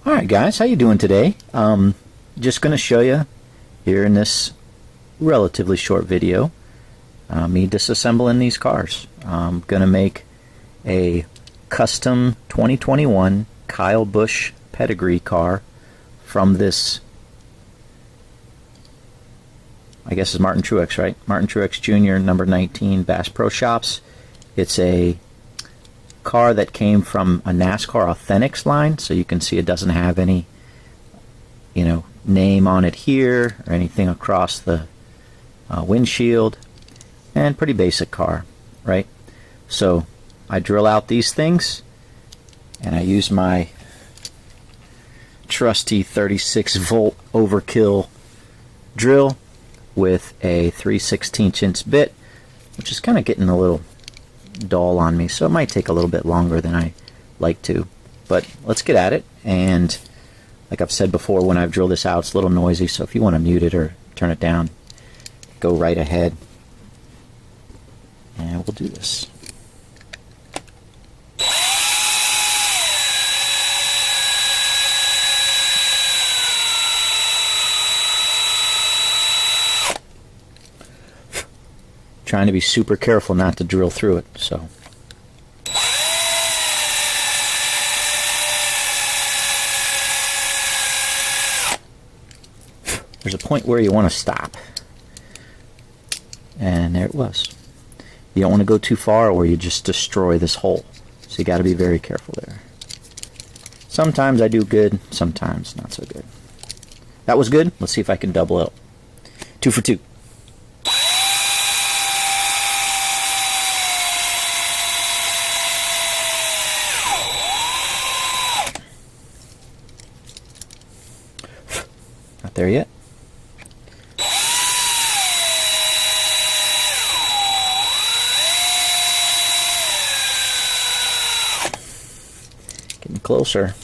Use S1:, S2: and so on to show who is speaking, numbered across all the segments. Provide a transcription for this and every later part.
S1: Alright guys, how you doing today? Just going to show you here in this relatively short video me disassembling these cars. I'm going to make a custom 2021 Kyle Busch pedigree car from this, I guess it's Martin Truex, right? Martin Truex Jr. number 19 Bass Pro Shops. It's a car that came from a NASCAR Authentics line, so you can see it doesn't have any, name on it here or anything across the windshield, and pretty basic car, right? So I drill out these things and I use my trusty 36 volt overkill drill with a 3/16 inch bit, which is kind of getting a little dull on me, so it might take a little bit longer than I like to, but let's get at it. And like I've said before, when I've drilled this out, it's a little noisy, so if you want to mute it or turn it down, go right ahead and we'll do this. Trying to be super careful not to drill through it. So there's a point where you want to stop, and there it was. You don't want to go too far or you just destroy this hole, so you got to be very careful there. Sometimes I do good, sometimes not so good. That was good. Let's see if I can double it. 2 for 2. Not there yet. Getting closer.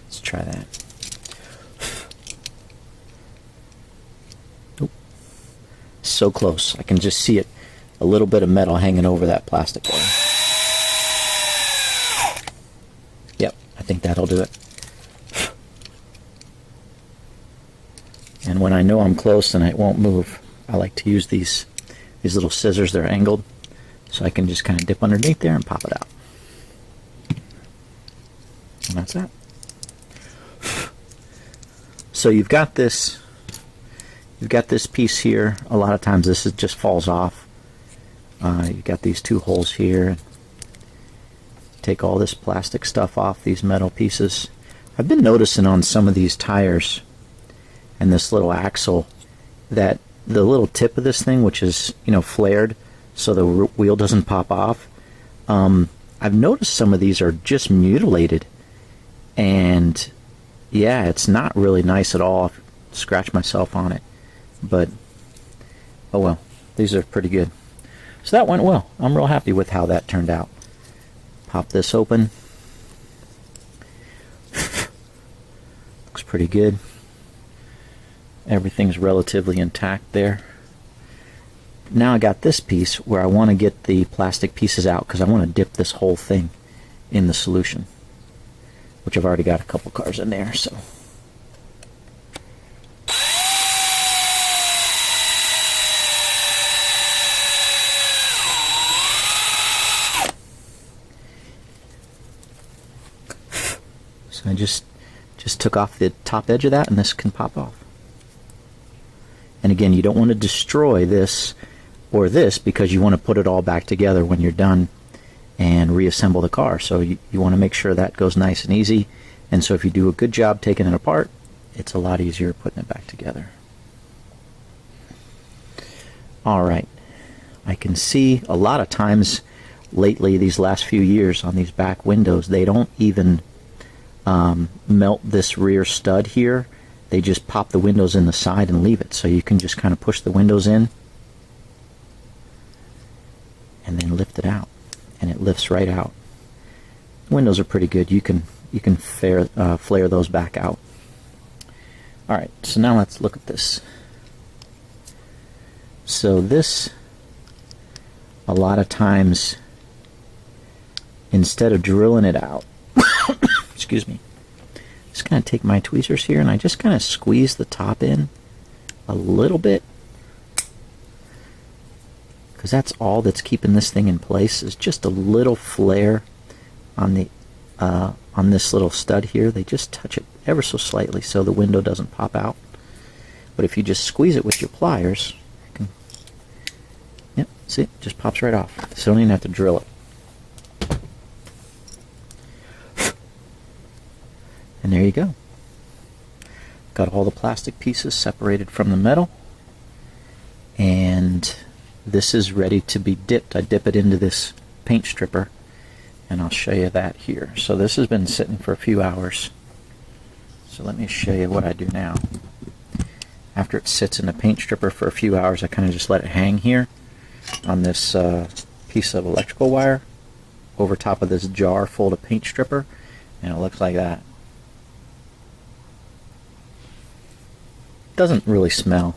S1: Let's try that. Nope. So close. I can just see it. A little bit of metal hanging over that plastic there. Yep, I think that'll do it. And when I know I'm close and it won't move, I like to use these little scissors. They're angled, so I can just kind of dip underneath there and pop it out. And that's that. So you've got this piece here. A lot of times this just falls off. You've got these two holes here. Take all this plastic stuff off these metal pieces. I've been noticing on some of these tires and this little axle that the little tip of this thing, which is flared so the wheel doesn't pop off, I've noticed some of these are just mutilated, and yeah, it's not really nice at all. I've scratched myself on it, but oh well, these are pretty good. So that went well. I'm real happy with how that turned out. Pop this open. Looks pretty good. Everything's relatively intact there. Now I got this piece where I want to get the plastic pieces out because I want to dip this whole thing in the solution, which I've already got a couple cars in there, so. I just took off the top edge of that, and this can pop off. And again, you don't want to destroy this or this because you want to put it all back together when you're done and reassemble the car. So you want to make sure that goes nice and easy. And so if you do a good job taking it apart, it's a lot easier putting it back together. Alright, I can see a lot of times lately, these last few years, on these back windows, they don't even melt this rear stud here. They just pop the windows in the side and leave it, so you can just kind of push the windows in and then lift it out, and it lifts right out. Windows are pretty good. You can flare those back out. Alright, so now let's look at this. So this, a lot of times, instead of drilling it out, excuse me, just kind of take my tweezers here and I just kind of squeeze the top in a little bit, because that's all that's keeping this thing in place, is just a little flare on the on this little stud here. They just touch it ever so slightly so the window doesn't pop out. But if you just squeeze it with your pliers, yep, see, it just pops right off. So you don't even have to drill it. And there you go. Got all the plastic pieces separated from the metal. And this is ready to be dipped. I dip it into this paint stripper, and I'll show you that here. So this has been sitting for a few hours. So let me show you what I do now. After it sits in the paint stripper for a few hours, I kind of just let it hang here on this piece of electrical wire over top of this jar full of paint stripper, and it looks like that. Doesn't really smell.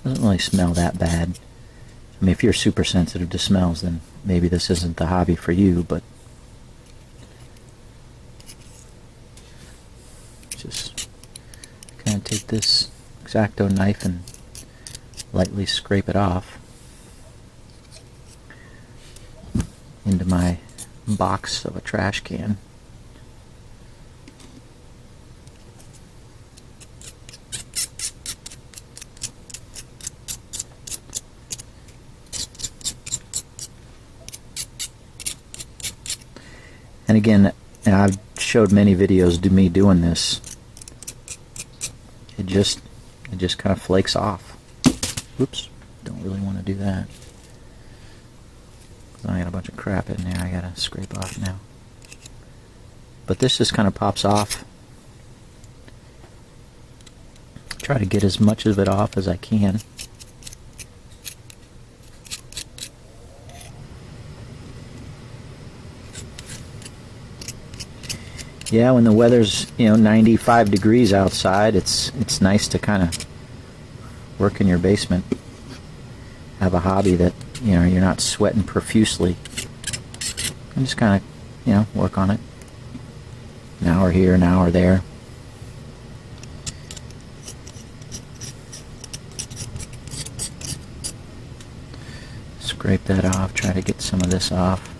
S1: Doesn't really smell that bad. I mean, if you're super sensitive to smells, then maybe this isn't the hobby for you, but just kind of take this X-Acto knife and lightly scrape it off into my box of a trash can. And again, I've showed many videos of me doing this. It just kind of flakes off. Oops, don't really want to do that. I got a bunch of crap in there I gotta scrape off now. But this just kind of pops off. Try to get as much of it off as I can. Yeah, when the weather's 95 degrees outside, it's nice to kind of work in your basement. Have a hobby that you're not sweating profusely. And just kind of work on it. An hour here, an hour there. Scrape that off. Try to get some of this off.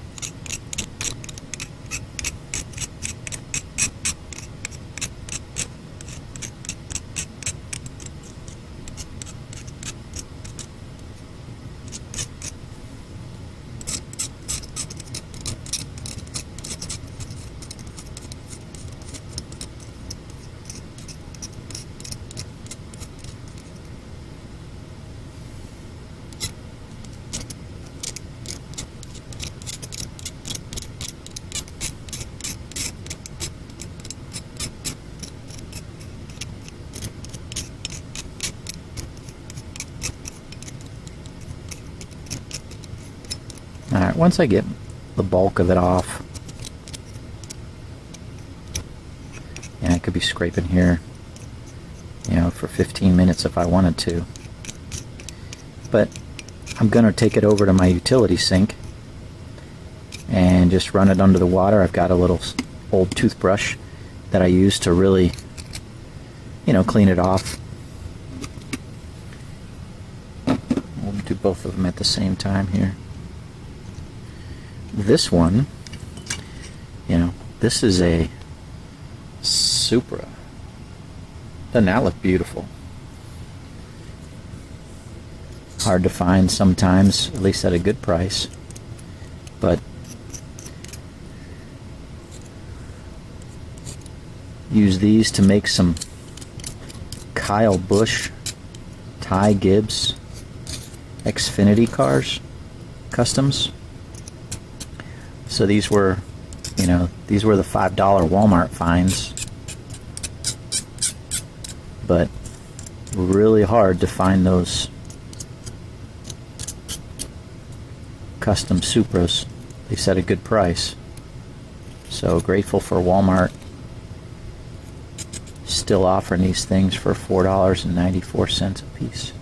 S1: Alright, once I get the bulk of it off, and I could be scraping here, for 15 minutes if I wanted to. But I'm going to take it over to my utility sink and just run it under the water. I've got a little old toothbrush that I use to really, clean it off. We'll do both of them at the same time here. This one, this is a Supra. Doesn't that look beautiful? Hard to find sometimes, at least at a good price. But use these to make some Kyle Busch, Ty Gibbs, Xfinity cars, customs. So these were, these were the $5 Walmart finds, but really hard to find those custom Supras. They set a good price. So grateful for Walmart still offering these things for $4.94 a piece.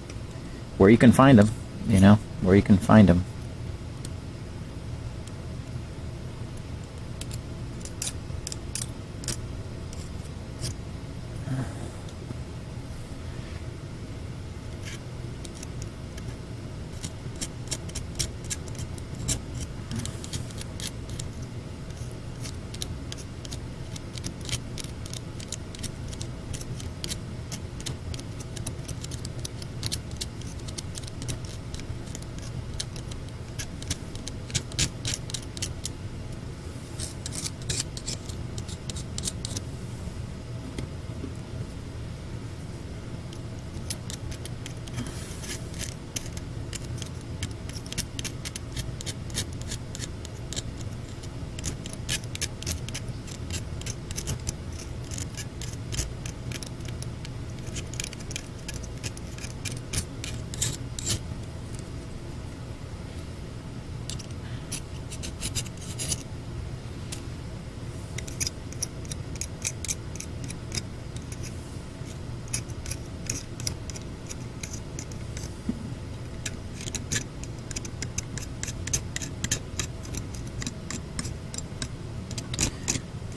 S1: where you can find them, you know, where you can find them.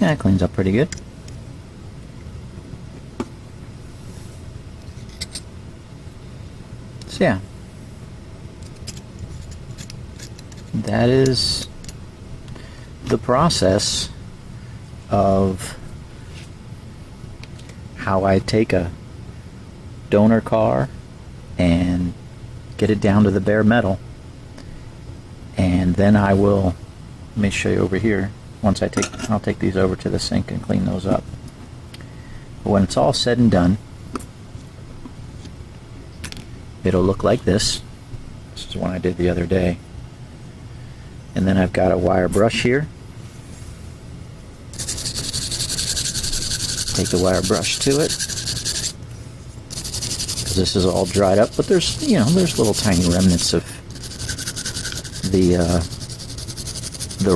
S1: Yeah, it cleans up pretty good. So yeah, that is the process of how I take a donor car and get it down to the bare metal, and then I will, let me show you over here. Once I'll take these over to the sink and clean those up. But when it's all said and done, it'll look like this. This is one I did the other day. And then I've got a wire brush here. Take the wire brush to it, because this is all dried up, but there's, you know, there's little tiny remnants of the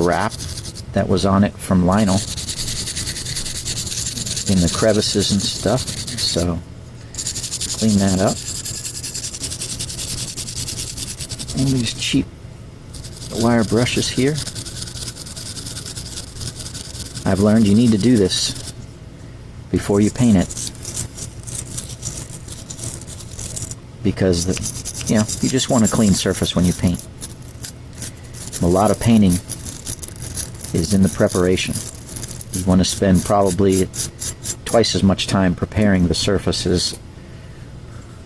S1: wrap that was on it from Lionel in the crevices and stuff. So clean that up. And these cheap wire brushes here. I've learned you need to do this before you paint it, because you know, you just want a clean surface when you paint. A lot of painting is in the preparation. You want to spend probably twice as much time preparing the surfaces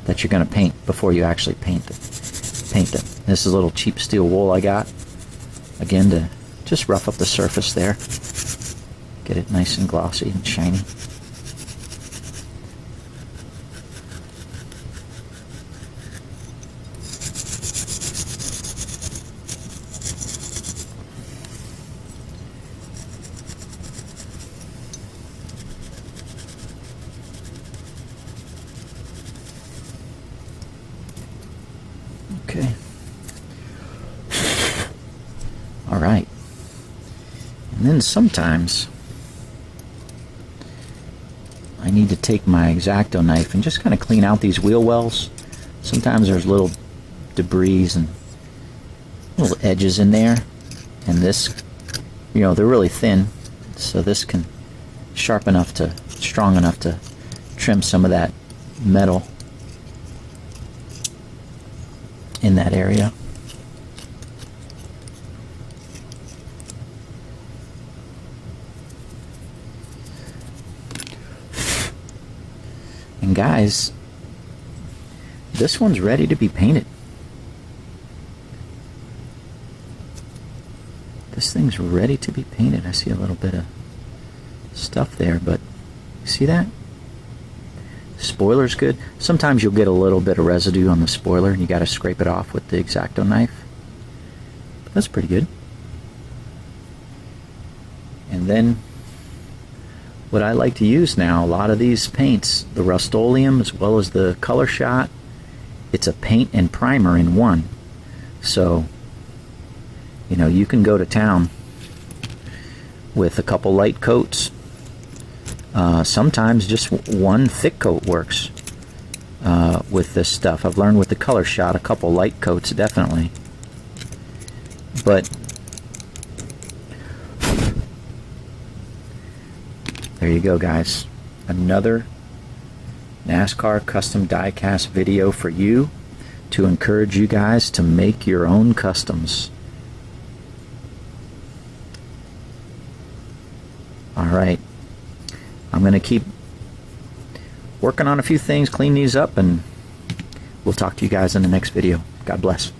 S1: that you're going to paint before you actually paint them. This is a little cheap steel wool I got, again, to just rough up the surface there, get it nice and glossy and shiny. Okay. All right. And then sometimes I need to take my X-Acto knife and just kind of clean out these wheel wells. Sometimes there's little debris and little edges in there, and this, you know, they're really thin, so this can strong enough to trim some of that metal in that area. And guys, this one's ready to be painted. This thing's ready to be painted. I see a little bit of stuff there, but you see that? Spoiler's good. Sometimes you'll get a little bit of residue on the spoiler and you got to scrape it off with the X-Acto knife. But that's pretty good. And then what I like to use now, a lot of these paints, the Rust-Oleum as well as the Color Shot, it's a paint and primer in one. So, you know, you can go to town with a couple light coats. Sometimes just one thick coat works. with this stuff. I've learned with the color shot, a couple light coats definitely, but there you go, guys. Another NASCAR custom diecast video for you to encourage you guys to make your own customs. Alright, I'm going to keep working on a few things, clean these up, and we'll talk to you guys in the next video. God bless.